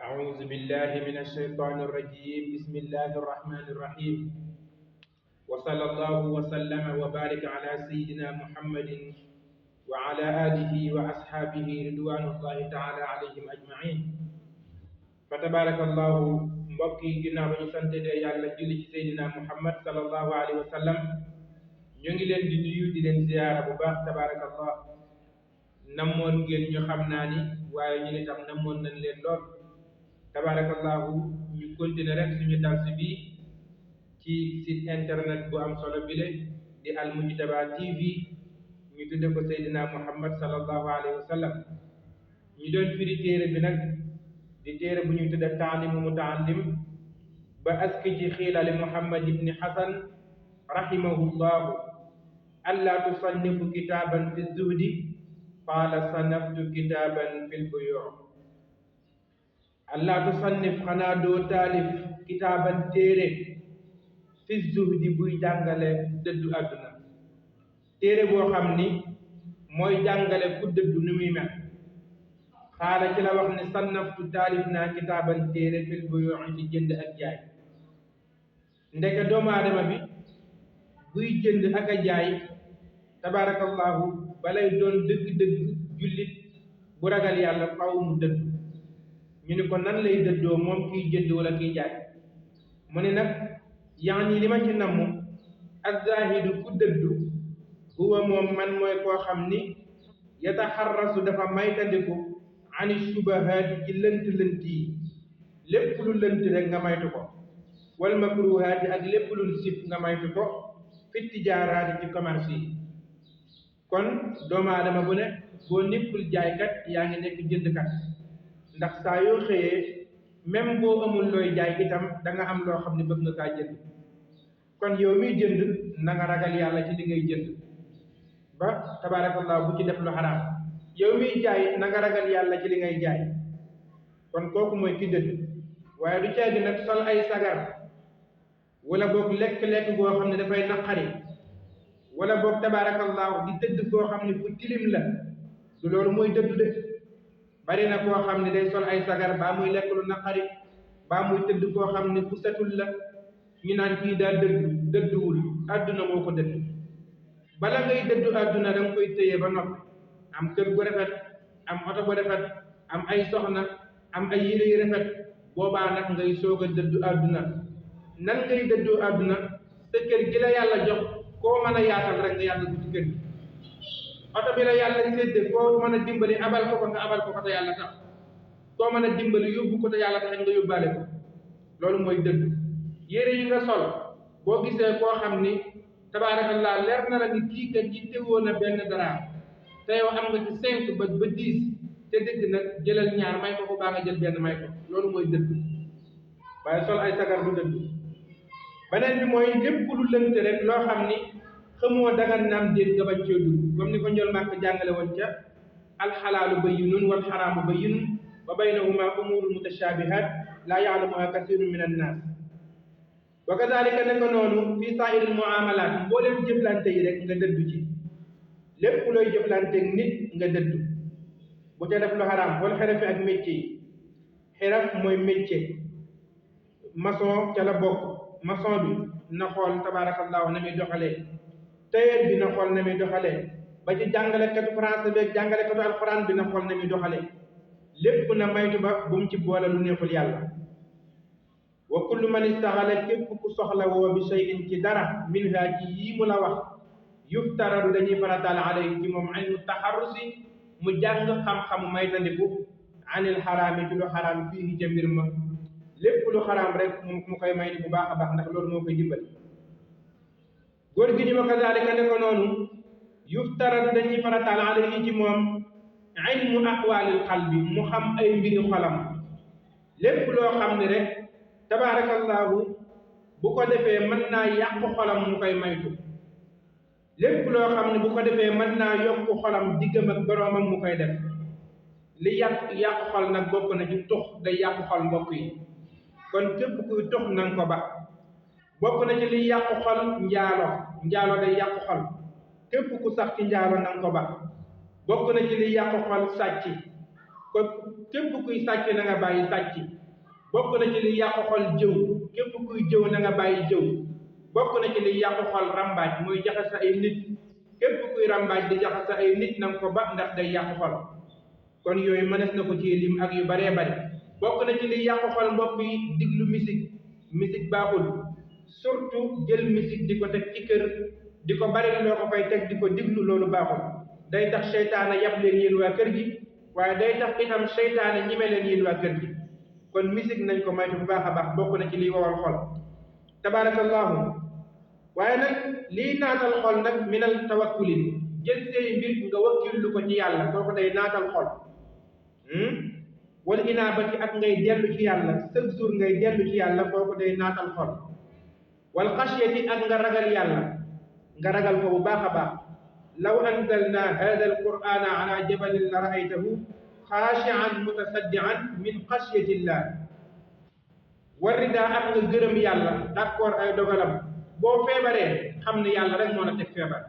أعوذ بالله من الشيطان الرجيم بسم الله الرحمن الرحيم وصلى الله وسلم وبارك على سيدنا محمد وعلى آله وأصحابه رضوان الله تعالى عليهم أجمعين فتبارك الله mbokk yi ginnaaw ba ñu sante yàlla julli ci Seydina Muhammad sallallahu alayhi wa sallam ñu ngi leen di nuyu di leen ziyaara bu baax tabarakallah namoon ngeen ñu xam naa ni waaye ñu itam namoon nañ leen lool tabarakallahu ñu continuer rek suñu dars bi ci site internet bu am solo bile di Al Mujtaba TV ñu tudde ko Seydina Muhammad sallallahu alayhi wa sallam ñu doon firi téere bi nag di téere bu ñuy tudde taalimu mutaallim ba aski ci xiilali Muhammad ibni Hasan rahimahullahu alla tusannifu kitaaban fi zuhdi qaala sanaftu kitaaban fil buyuu alla tusannif xanaa doo taalif kitaaban téere fi zuhdi buy jàngale dëddu àdduna téere boo xam ni mooy jàngale ku dëddu ni muy mel xaala ci la wax ne sannaftu taalif naa kitaaban téere fil buyuu ci jënd ak jaay ndeke doomu aadama bi buy jënd ak a jaay tabarakallahu balay doon dëgg-dëgg jullit bu ragal yàlla faw mu dëddu ñu ni ko nan lay dëddoo moom kiy jënd wala kiy jaay mu ne nag yaani li ma ci namm az-zaahidu ku dëddu huwa moom man mooy koo xam ni yataxarrasu dafa maytandiku ani shubahaati ci lënt-lënt yi lépp lu lënt rek nga maytu ko wal makruhaati ak lépp lu sib nga maytu ko fi tijaaraati ci commerce yi kon doomu aadama bu ne boo nekkul jaaykat yaa ngi nekk jëndkat ndax saa yoo xëyee même boo amul looy jaay itam da nga am loo xam ne bëgg nga kaa jënd kon yow miy jënd na nga ragal yàlla ci li ngay jënd ba tabaarakallah bu ci def lu xaraam yow miy jaay na nga ragal yàlla ci li ngay jaay kon kooku mooy ki dëdd waaye du caagi nag sol ay sagar wala boog lekk-lekk goo xam ne dafay naqari wala boog tabaarakallahu di tëdd koo xam ne fu tilim la du loolu mooy dëddu de bari na koo xam ne day sol ay sagar baa muy lekk lu naqari baa muy tëdd koo xam ne fu setul la ñu naan kii daal dëdduwul àdduna moo ko dëdd bala ngay dëddu àdduna da nga koy téye ba noppi am kër gu rafet am oto bu rafet am ay soxna am ay yére yu rafet boobaa nag ngay soog a dëddu àdduna nan ngay dëddu àdduna sa kër gi la yàlla jox koo mën a yaatal rek nga yàlla ci kër gi oto bi la yàlla sédde koo mën a dimbali abal ko nga abal ko te yàlla tax koo mën a dimbali yóbbu ko te yàlla tax nga yóbbaale ko loolu mooy dëddu yére yi nga sol boo gisee koo xam ni tabaarakallah leer na la ni kii kat yittewoo na benn dara te yow am nga ci 5 ba 10 te dëgg nag jëlal ñaar may ko baa nga jël benn may ko loolu mooy dëddu waaye sol ay sagar du dëddu beneen bi mooy lépp lu lënt rek loo xam ni xamoo dagan naam déet nga bañ cee dugg comme ni ko njol màkk jàngale woon ca alxalaalu bayyinun wal xaraamu bayyinun wa baynahuma umuurun mutashaabihaat laa ya'lamuhaa kasiirun min annaas wa kadaalika ne ko noonu fii saa'iril mu'aamalaat mbooleem jëflante yi rek nga dëddu ci lépp looy jëflante nit nga dëddu bu ca def lu xaraam wal xerafi ak métier yi xeraf mooy métier maçon ca la bokk maçon bi na xool tabaarakallahu na muy doxalee tailleur bi na xool na muy doxalee ba ci jàngalekatu français beeg jàngalekatu alxuraan bi na xool na muy doxalee lépp na maytu ba bu mu ci boole lu neexul yàlla wa kullu man istaxala képp ku soxla woo bi shay'in ci dara minha ci yii mu la wax yuftaradu dañuy farataal alayhi ci moom ilmu taxarrusi mu jàng xam-xamu maytandiku anil xaraami ci lu xaraam fii ca mbir ma lépp lu xaraam rek mu koy may bu baax a baax ndax loolu moo koy dimbali góor gi ni wa kazalika ne ko noonu yuftaradu dañuy farataal alayhi ci moom ilmu aqwalil qalbi mu xam ay mbiri xolam lépp loo xam ne rek tabaarakallahu bu ko defee mën naa yàqu xolam mu koy maytu lépp loo xam ne bu ko defee mën naa yokku xolam diggam ak boroomam mu koy def li yàqu xol nag bokk na ci tux day yàqu xol mbokk yi kon képp kuy tux na nga ko ba bokk na ci li yàqu xol njaalo day yàqu xol képp ku sax ci njaalo na nga ko ba bokk na ci li yàqu xol sàcc kon képp kuy sàcc na nga bàyyi sàcc. bokk na ci li yàqu xol jëw, képp kuy jëw na nga bàyyi jëw. bokk na ci li yàqu xol rambaaj, muy jaxase ay nit, képp kuy rambaaj di jaxase ay nit na nga ko ba, ndax day yàqu xol. kon yooyu mënees na ko ci lim ak yu baree bari. bokk na ci li yàqu xol mbokk yi diglu musique baaxul, surtout jël musique di ko teg ci kër, di ko bari loo ko fay teg di ko diglu, loolu baaxul. day tax seytaane yab leen yéen waa kër gi, waaye day tax itam seytaane ñime leen yéen waa kër gi. kon musique nañ ko moytu bu baax a baax, bokk na ci liy wowal xol. tabarakallahu. waaye nag liy naatal xol nag minal tawakkulin, jël say mbir nga wakkillu ko ci yàlla, kooku day naatal xol. wala inaabati ak ngay dellu ci yàlla, chaque jour ngay dellu ci yàlla, kooku day naatal xol. wal xasiyati ak nga ragal yàlla, nga ragal ko bu baax a baax. law anzalna hada alqur'ana ala jabalin la raaytahu xaashi'an mutasaddi'an min xasyatillah. warida ak nga gërëm yàlla, d'accord ay dogalam. boo feebaree xam ne yàlla rek moo la teg feebar,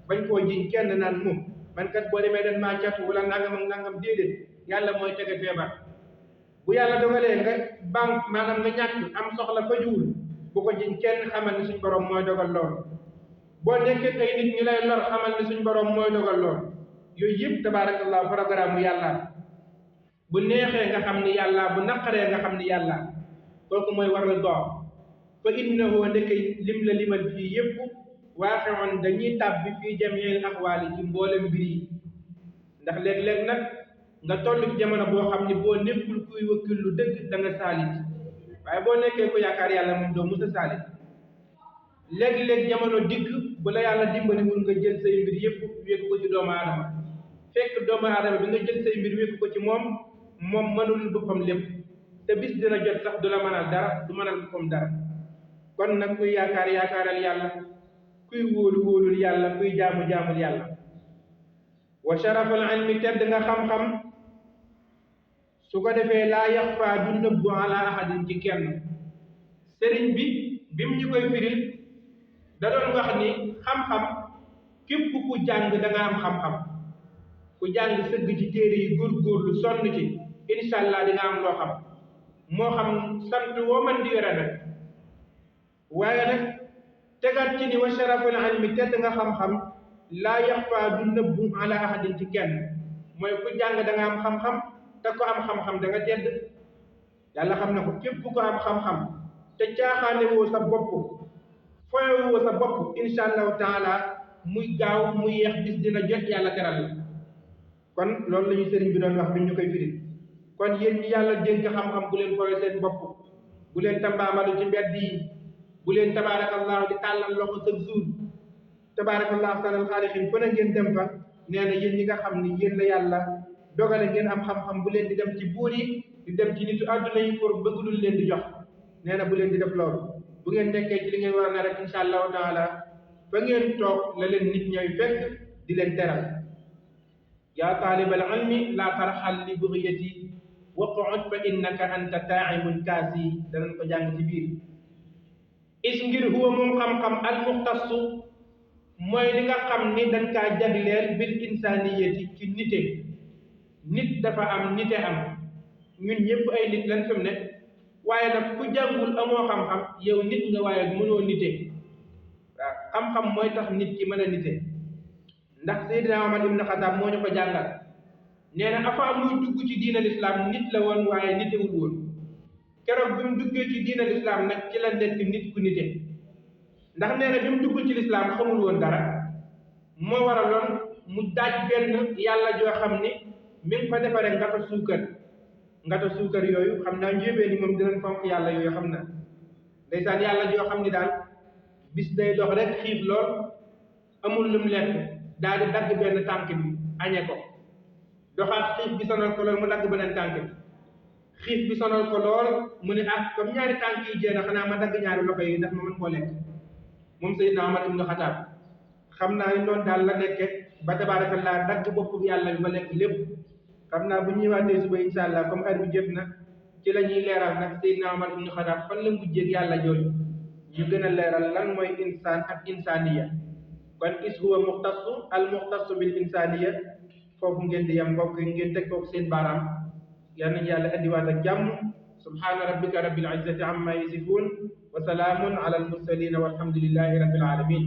bañ koo jiñ kenn naan moom man kat boo demee dañ maa catu wala nangam ak nangam, déedéet, yàlla mooy tege feebar. bu yàlla dogalee nga banque maanaam nga ñàkk am soxla fa juul, bu ko jiñ kenn, xamal ni suñ borom mooy dogal lool. boo nekkee ay nit ñu lay lor, xamal ni suñ borom mooy dogal lool. yooyu yëpp tabaarakallah programme mu yàlla. bu neexee nga xam ni yàlla, bu naqaree nga xam ni yàlla. kooku mooy war la dox. fa innahu ndeke lim la limal fii yëpp waaqi'un dañuy tàbbi fii jamiil axwaali ci mboolem mbir yi. ndax léeg-léeg nag nga toll ci jamono boo xam ni boo nekkul kuy wëkkil lu dëgg da nga saalit, waaye boo nekkee ku yaakaar yàlla moom doo mës a saalit. léeg-léeg jamono dikk bu la yàlla dimbaliwul nga jël say mbir yëpp wékku ko ci doomu aadama, fekk doomu aadama bi nga jël say mbir wékku ko ci moom mënul boppam lépp, te bis dina jot sax du la mënal dara, du mënal boppam dara. kon nag kuy yaakaaral yàlla, kuy wóolul yàlla, kuy jaamul yàlla. wa sharafal ilmi, tedd nga xam-xam, su ko defee laa yaxfaa du nëbbu ala ahadin ci kenn. sëriñ bi bim ñu koy firil da doon wax ni xam-xam képp ku jàng da nga am xam-xam. ku jàng sëgg ci téere yi góorgóorlu sonn ci, incha allah di nga am loo xam, moo xam sant woo man di yore nag. waaye nag tegaat ci ni wa sharaful ilmi, tedd nga xam-xam, laa yaxfaa du nëbbu ala ahadin ci kenn. mooy ku jàng da nga am xam-xam, te ko am xam-xam da nga tedd. yàlla xam na ko. képp ku am xam-xam te caaxaane woo sa bopp, foye woo sa bopp, insha allahu taala muy gaaw muy yeex bis dina jot yàlla teral la. kon loolu la ñu sëriñ bi doon wax bi ñu koy firi. kon yéen ñi yàlla dénk xam-xam bu leen foye seen bopp, bu leen tambaamalu ci mbedd yi, bu leen tabaarakallahu di tàllal loxo chaque jour. tabaarakallahu ahsanal xaaliqiin fa na ngeen dem fa. nee na yéen ñi nga xam ni yéen la yàlla dogale ngeen am xam-xam, bu leen di dem ci buur yi, di dem ci nitu àdduna yi pour bëgg lu leen di jox. nee na bu leen di def loolu. bu ngeen nekkee ci li ngeen war a ne rek insha allahu taala fa ngeen toog la leen nit ñooy fekk di leen teral. yaa taalibal ilmi laa tarxal li bugyati waq'ud fa innaka anta taa'imun kaasi. danañ ko jàng ci biir. is ngir huwa moom xam-xam al muxtassu mooy li nga xam ni dañ kaa jagleel bil insaniyati ci nite. nit dafa am nite am, ñun ñëpp ay nit lañ fi mu ne, waaye nag ku jàngul amoo xam-xam yow nit nga waaye mënoo nite. waaw xam-xam mooy tax nit ki mën a nite. ndax Seydina Omar ibn Xattaab moo ñu ko jàngal. nee na avant muy dugg ci diina lislaam nit la woon waaye nitewul woon. keroog bi mu duggee ci diina lislaam nag ci la nekk nit ku nite. ndax nee na bi mu duggul ci lislaam xamul woon dara, moo waraloon mu daaj benn yàlla joo xam ni mi ngi fa defaree ngata suukar yooyu. xam naa njóobee ni moom dinañ fonk yàlla yooyu, xam na ndeysaan yàlla joo xam ni daal bis day dox rek xiif lool, amul lu mu lekk, daal di dagg benn tànk bi añe ko. doxaat xiif bi sonal ko lool, mu dagg beneen tànk bi. xiif bi sonal ko lool, mu ne ah comme ñaari tànk yi jéem a xanaa ma dagg ñaari loxo yi ndax ma mën koo lekk. moom Seydina Omar ibn Xattaab xam naa ni noonu daal la nekke ba tabaarakallaa dagg boppu yàlla bi ba lekk lépp. xam naa bu ñëwaatee suba insha allah comme heure bi jot na ci la ñuy leeral nag Seydina Omar ibn Xattaab fan la mujjee ak yàlla jooju, ñu gën a leeral lan mooy insaan ak insaniya. kon is huwa muxtassu al muxtassu bil insaniya. foofu ngeen di yem mbokk yi, ngeen teg foofu seen baaraam yal nañu yàlla indiwaat ak jàmm subhaana rabbika rabbil izzati amma yasifun wa salaamun ala al mursalin walhamdulillahi rabbil alamin